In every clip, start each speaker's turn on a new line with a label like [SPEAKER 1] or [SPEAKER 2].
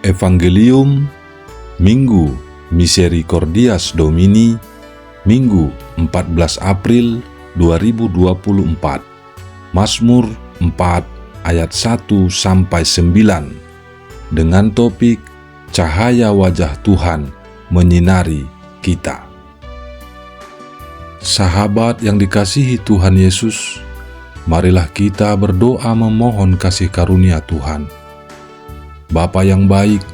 [SPEAKER 1] Evangelium Minggu Misericordias Domini, Minggu 14 April 2024. Mazmur 4 ayat 1-9 dengan topik Cahaya Wajah Tuhan Menyinari Kita. Sahabat yang dikasihi Tuhan Yesus, marilah kita berdoa memohon kasih karunia Tuhan. Bapa yang baik,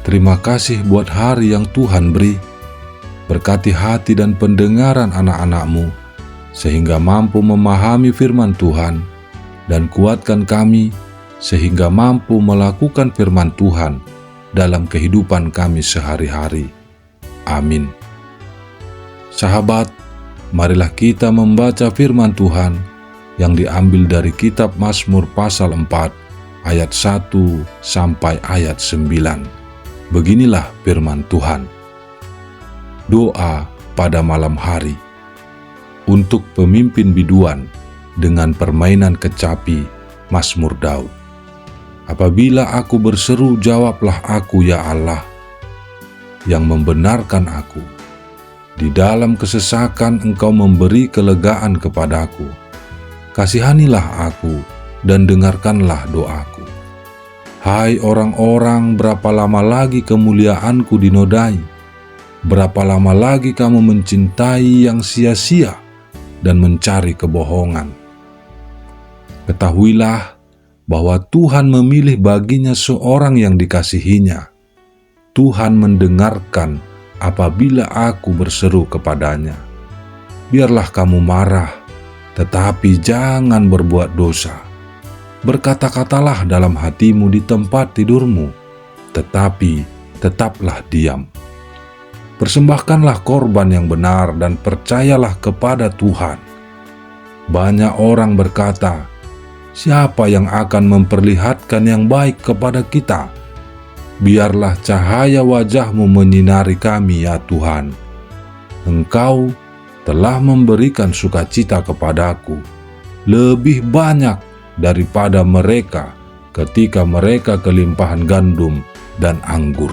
[SPEAKER 1] terima kasih buat hari yang Tuhan beri. Berkati hati dan pendengaran anak-anak-Mu, sehingga mampu memahami firman Tuhan, dan kuatkan kami, sehingga mampu melakukan firman Tuhan dalam kehidupan kami sehari-hari. Amin. Sahabat, marilah kita membaca firman Tuhan yang diambil dari kitab Mazmur pasal 4, ayat 1 sampai ayat 9. Beginilah firman Tuhan. Doa pada malam hari. Untuk pemimpin biduan dengan permainan kecapi, Mazmur Daud. Apabila aku berseru, jawablah aku ya Allah, yang membenarkan aku. Di dalam kesesakan Engkau memberi kelegaan kepadaku. Kasihanilah aku dan dengarkanlah doaku. Hai orang-orang, berapa lama lagi kemuliaanku dinodai? Berapa lama lagi kamu mencintai yang sia-sia dan mencari kebohongan? Ketahuilah bahwa Tuhan memilih baginya seorang yang dikasihinya. Tuhan mendengarkan apabila aku berseru kepadanya. Biarlah kamu marah, tetapi jangan berbuat dosa. Berkata-katalah dalam hatimu di tempat tidurmu, tetapi tetaplah diam. Persembahkanlah korban yang benar dan percayalah kepada Tuhan. Banyak orang berkata, siapa yang akan memperlihatkan yang baik kepada kita? Biarlah cahaya wajah-Mu menyinari kami ya Tuhan. Engkau telah memberikan sukacita kepadaku, lebih banyak daripada mereka ketika mereka kelimpahan gandum dan anggur.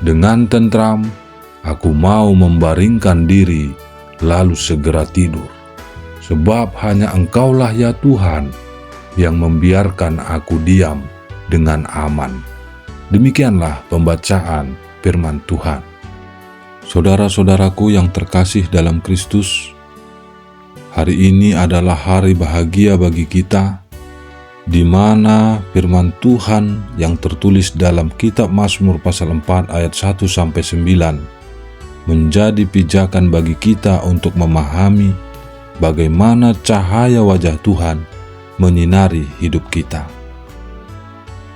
[SPEAKER 1] Dengan tentram, aku mau membaringkan diri, lalu segera tidur. Sebab hanya Engkaulah ya Tuhan, yang membiarkan aku diam dengan aman. Demikianlah pembacaan firman Tuhan. Saudara-saudaraku yang terkasih dalam Kristus, hari ini adalah hari bahagia bagi kita, di mana firman Tuhan yang tertulis dalam kitab Mazmur pasal 4 ayat 1-9 menjadi pijakan bagi kita untuk memahami bagaimana cahaya wajah Tuhan menyinari hidup kita.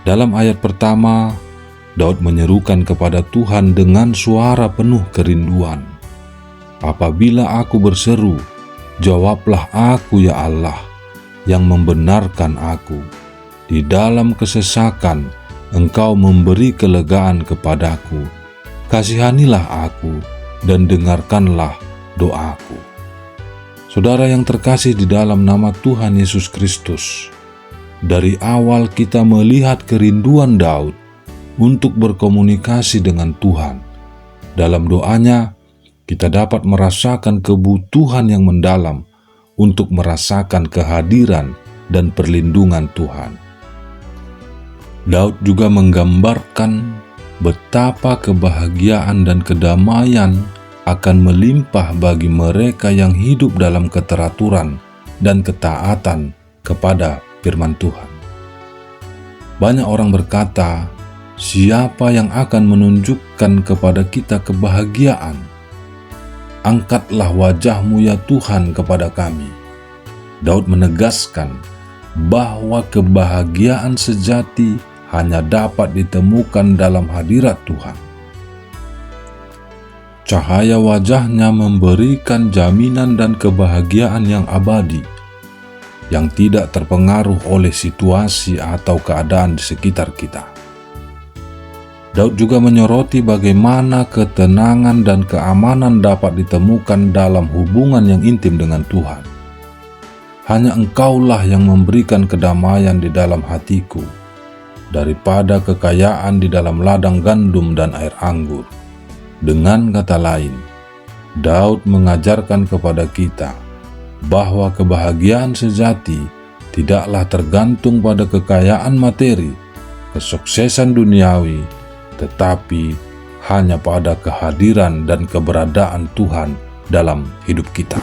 [SPEAKER 1] Dalam ayat pertama, Daud menyerukan kepada Tuhan dengan suara penuh kerinduan. Apabila aku berseru, jawablah aku ya Allah, yang membenarkan aku. Di dalam kesesakan, Engkau memberi kelegaan kepadaku. Kasihanilah aku dan dengarkanlah doaku. Saudara yang terkasih di dalam nama Tuhan Yesus Kristus, dari awal kita melihat kerinduan Daud untuk berkomunikasi dengan Tuhan. Dalam doanya, kita dapat merasakan kebutuhan yang mendalam untuk merasakan kehadiran dan perlindungan Tuhan. Daud juga menggambarkan betapa kebahagiaan dan kedamaian akan melimpah bagi mereka yang hidup dalam keteraturan dan ketaatan kepada firman Tuhan. Banyak orang berkata, siapa yang akan menunjukkan kepada kita kebahagiaan? Angkatlah wajah-Mu ya Tuhan kepada kami. Daud menegaskan bahwa kebahagiaan sejati hanya dapat ditemukan dalam hadirat Tuhan. Cahaya wajah-Nya memberikan jaminan dan kebahagiaan yang abadi, yang tidak terpengaruh oleh situasi atau keadaan di sekitar kita. Daud juga menyoroti bagaimana ketenangan dan keamanan dapat ditemukan dalam hubungan yang intim dengan Tuhan. Hanya Engkaulah yang memberikan kedamaian di dalam hatiku, daripada kekayaan di dalam ladang gandum dan air anggur. Dengan kata lain, Daud mengajarkan kepada kita bahwa kebahagiaan sejati tidaklah tergantung pada kekayaan materi, kesuksesan duniawi, tetapi hanya pada kehadiran dan keberadaan Tuhan dalam hidup kita.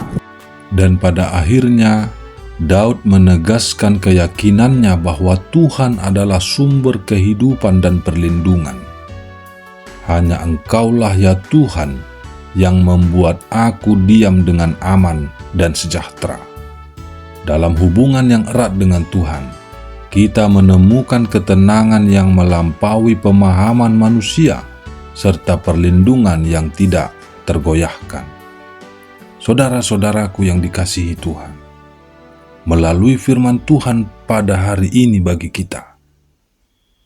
[SPEAKER 1] Dan pada akhirnya, Daud menegaskan keyakinannya bahwa Tuhan adalah sumber kehidupan dan perlindungan. Hanya Engkaulah ya Tuhan yang membuat aku diam dengan aman dan sejahtera. Dalam hubungan yang erat dengan Tuhan, kita menemukan ketenangan yang melampaui pemahaman manusia serta perlindungan yang tidak tergoyahkan. Saudara-saudaraku yang dikasihi Tuhan, melalui firman Tuhan pada hari ini bagi kita,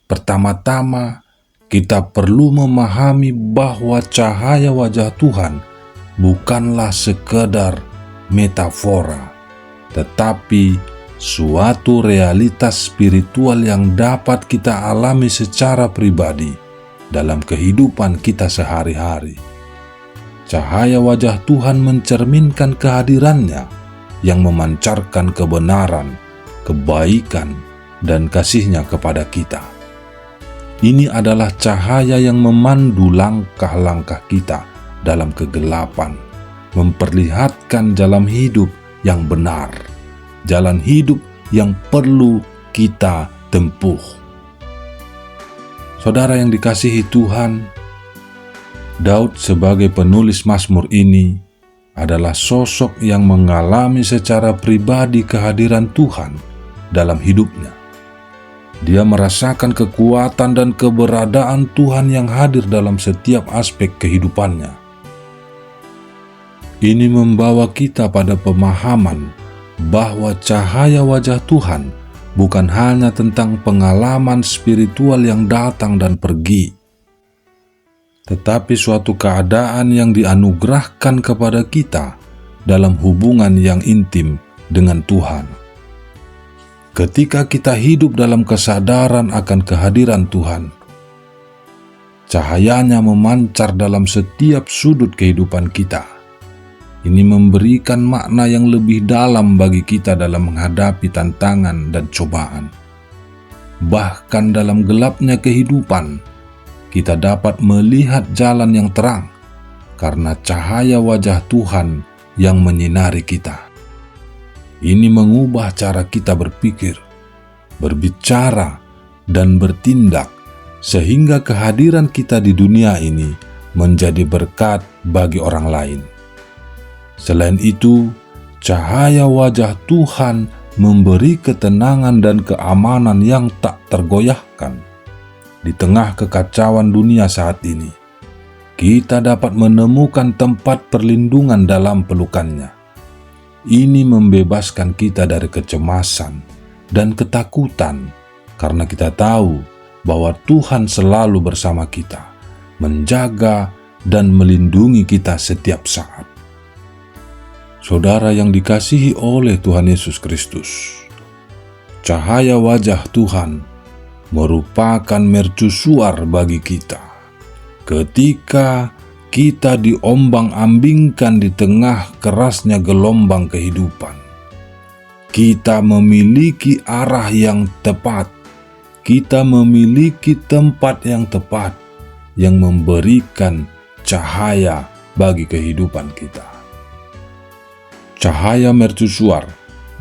[SPEAKER 1] pertama-tama kita perlu memahami bahwa cahaya wajah Tuhan bukanlah sekedar metafora, tetapi suatu realitas spiritual yang dapat kita alami secara pribadi dalam kehidupan kita sehari-hari. Cahaya wajah Tuhan mencerminkan kehadirannya yang memancarkan kebenaran, kebaikan, dan kasih-Nya kepada kita. Ini adalah cahaya yang memandu langkah-langkah kita dalam kegelapan, memperlihatkan jalan hidup yang benar, jalan hidup yang perlu kita tempuh. Saudara yang dikasihi Tuhan, Daud sebagai penulis Mazmur ini adalah sosok yang mengalami secara pribadi kehadiran Tuhan dalam hidupnya. Dia merasakan kekuatan dan keberadaan Tuhan yang hadir dalam setiap aspek kehidupannya. Ini membawa kita pada pemahaman bahwa cahaya wajah Tuhan bukan hanya tentang pengalaman spiritual yang datang dan pergi, tetapi suatu keadaan yang dianugerahkan kepada kita dalam hubungan yang intim dengan Tuhan. Ketika kita hidup dalam kesadaran akan kehadiran Tuhan, cahayanya memancar dalam setiap sudut kehidupan kita. Ini memberikan makna yang lebih dalam bagi kita dalam menghadapi tantangan dan cobaan. Bahkan dalam gelapnya kehidupan, kita dapat melihat jalan yang terang karena cahaya wajah Tuhan yang menyinari kita. Ini mengubah cara kita berpikir, berbicara, dan bertindak sehingga kehadiran kita di dunia ini menjadi berkat bagi orang lain. Selain itu, cahaya wajah Tuhan memberi ketenangan dan keamanan yang tak tergoyahkan. Di tengah kekacauan dunia saat ini, kita dapat menemukan tempat perlindungan dalam pelukannya. Ini membebaskan kita dari kecemasan dan ketakutan karena kita tahu bahwa Tuhan selalu bersama kita, menjaga dan melindungi kita setiap saat. Saudara yang dikasihi oleh Tuhan Yesus Kristus, cahaya wajah Tuhan merupakan mercusuar bagi kita. Ketika kita diombang-ambingkan di tengah kerasnya gelombang kehidupan, kita memiliki arah yang tepat, kita memiliki tempat yang tepat yang memberikan cahaya bagi kehidupan kita. Cahaya mercusuar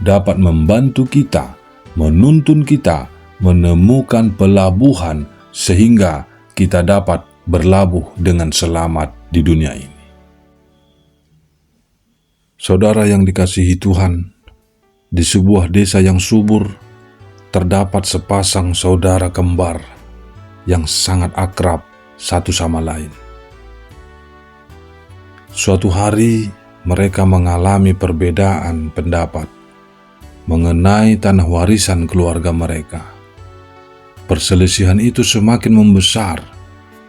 [SPEAKER 1] dapat membantu kita, menuntun kita, menemukan pelabuhan sehingga kita dapat berlabuh dengan selamat di dunia ini. Saudara yang dikasihi Tuhan, di sebuah desa yang subur terdapat sepasang saudara kembar yang sangat akrab satu sama lain. Suatu hari mereka mengalami perbedaan pendapat mengenai tanah warisan keluarga mereka. Perselisihan itu semakin membesar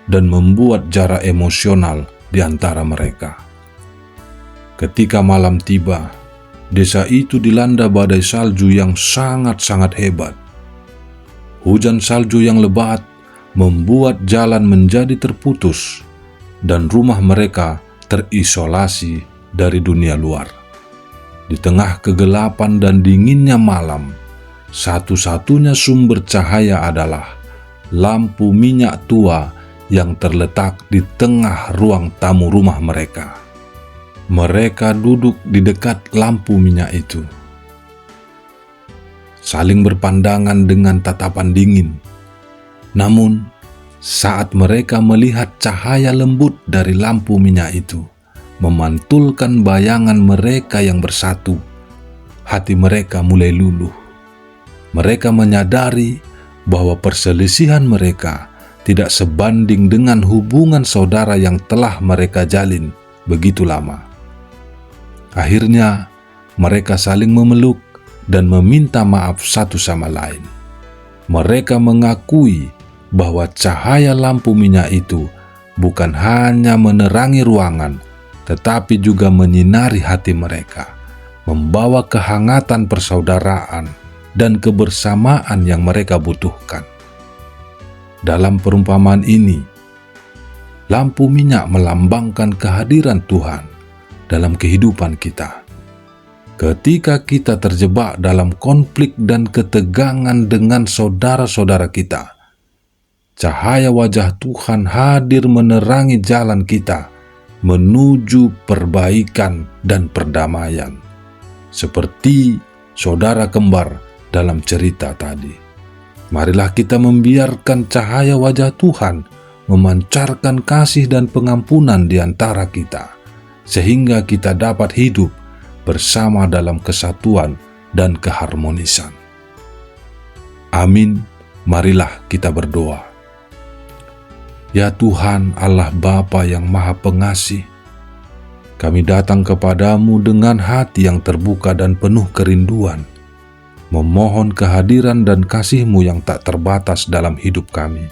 [SPEAKER 1] dan membuat jarak emosional di antara mereka. Ketika malam tiba, desa itu dilanda badai salju yang sangat-sangat hebat. Hujan salju yang lebat membuat jalan menjadi terputus dan rumah mereka terisolasi dari dunia luar. Di tengah kegelapan dan dinginnya malam, satu-satunya sumber cahaya adalah lampu minyak tua yang terletak di tengah ruang tamu rumah mereka. Mereka duduk di dekat lampu minyak itu, saling berpandangan dengan tatapan dingin. Namun, saat mereka melihat cahaya lembut dari lampu minyak itu memantulkan bayangan mereka yang bersatu, hati mereka mulai luluh. Mereka menyadari bahwa perselisihan mereka tidak sebanding dengan hubungan saudara yang telah mereka jalin begitu lama. Akhirnya, mereka saling memeluk dan meminta maaf satu sama lain. Mereka mengakui bahwa cahaya lampu minyak itu bukan hanya menerangi ruangan, tetapi juga menyinari hati mereka, membawa kehangatan persaudaraan dan kebersamaan yang mereka butuhkan. Dalam perumpamaan ini, lampu minyak melambangkan kehadiran Tuhan dalam kehidupan kita. Ketika kita terjebak dalam konflik dan ketegangan dengan saudara-saudara kita, cahaya wajah Tuhan hadir menerangi jalan kita menuju perbaikan dan perdamaian, seperti saudara kembar dalam cerita tadi. Marilah kita membiarkan cahaya wajah Tuhan memancarkan kasih dan pengampunan di antara kita, sehingga kita dapat hidup bersama dalam kesatuan dan keharmonisan. Amin. Marilah kita berdoa. Ya Tuhan Allah Bapa yang Maha Pengasih, kami datang kepadamu dengan hati yang terbuka dan penuh kerinduan, memohon kehadiran dan kasih-Mu yang tak terbatas dalam hidup kami.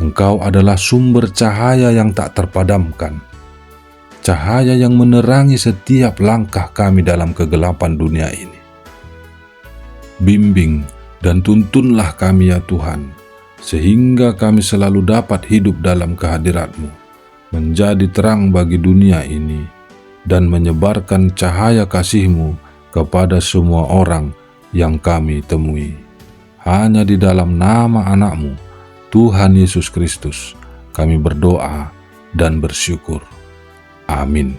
[SPEAKER 1] Engkau adalah sumber cahaya yang tak terpadamkan, cahaya yang menerangi setiap langkah kami dalam kegelapan dunia ini. Bimbing dan tuntunlah kami ya Tuhan, sehingga kami selalu dapat hidup dalam kehadirat-Mu, menjadi terang bagi dunia ini, dan menyebarkan cahaya kasih-Mu kepada semua orang yang kami temui. Hanya di dalam nama anak-Mu, Tuhan Yesus Kristus, kami berdoa dan bersyukur. Amin.